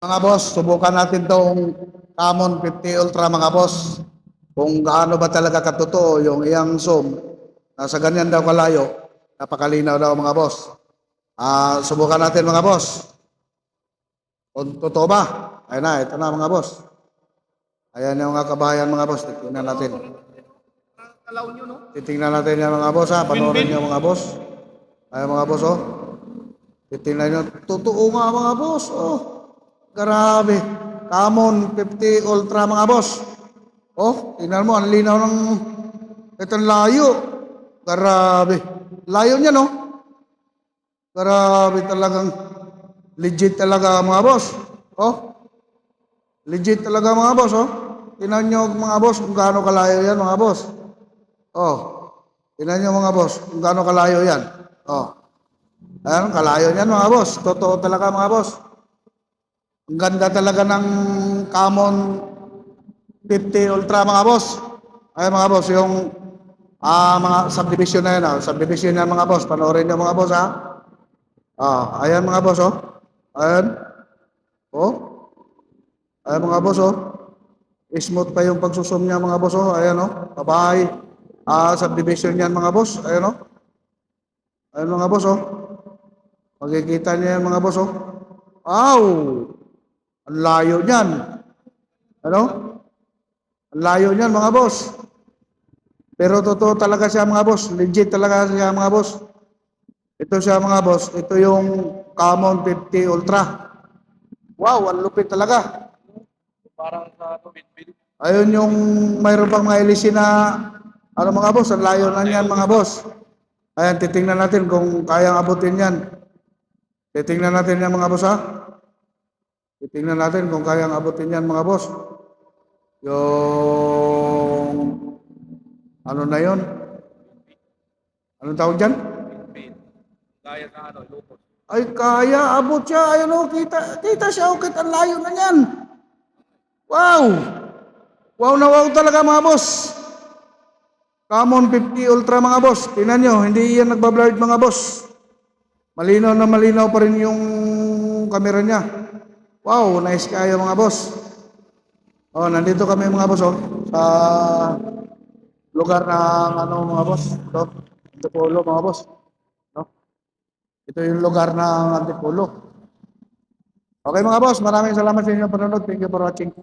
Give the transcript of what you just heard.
Mga boss, subukan natin tong Camon 50 Ultra mga boss. Kung gaano ba talaga katotoo yung iyang zoom. Nasa ganyan daw kalayo. Napakalinaw daw mga boss. Subukan natin mga boss. Kung totoo ba? Ayun na, ito na mga boss. Ayan yung mga kabayan mga boss. Titingnan natin. Titingnan natin yung mga boss ha. Panoorin nyo mga boss. Ayan mga boss oh. Titingnan nyo. Totoo nga mga boss oh. Grabe. Camon 50 Ultra mga boss. Oh, tingnan mo, ang linaw ng itong layo. Grabe. Layo niya, no? Grabe talagang legit talaga mga boss. Oh, legit talaga mga boss, oh. Tingnan nyo mga boss kung gaano kalayo yan mga boss. Oh, tingnan nyo mga boss kung gaano kalayo yan. Oh, ayan, kalayo niyan mga boss. Totoo talaga mga boss. Ang ganda talaga ng Camon 50 Ultra mga boss. Ay mga boss, yung mga subdivision na yan. Subdivision na mga boss. Panoorin nyo mga boss ha. Ayan mga boss oh. Ayan. Oh. Ayan mga boss oh. Smooth pa yung pagsusum niya mga boss oh. Ayan oh. Babahay. Subdivision yan mga boss. Ayan oh. Ayan mga boss oh. Makikita niya yan mga boss oh. Wow. Ang layo niyan. Ano? Ang layo niyan mga boss. Pero totoo talaga siya mga boss. Legit talaga siya mga boss. Ito siya mga boss. Ito yung Camon 50 Ultra. Wow, ang lupit talaga. Parang sa tuwid-bid. Ayun yung mayroon pang mga LC na ano mga boss. Ang layo na niyan mga boss. Ayan, titingnan natin kung kayang abutin yan. Titingnan natin yan mga boss ha. Titingnan natin kung kayang abutin yan mga boss. Yung ano na yon? Anong tawag dyan? Bid. Gaya sa lupos. Ay, kaya, abot siya. Ayun o, kita siya. Kahit ang layo na yan. Wow! Wow na wow talaga mga boss. Camon 50 Ultra mga boss. Tingnan nyo, hindi yan nagbablurred mga boss. Malinaw na malinaw pa rin yung camera niya. Wow, nice kayo mga boss. Oh, nandito kami mga boss oh, sa lugar ng ano mga boss. Ito, Antipolo mga boss. No? Ito yung lugar ng Antipolo. Okay mga boss, maraming salamat sa inyong panonood. Thank you for watching.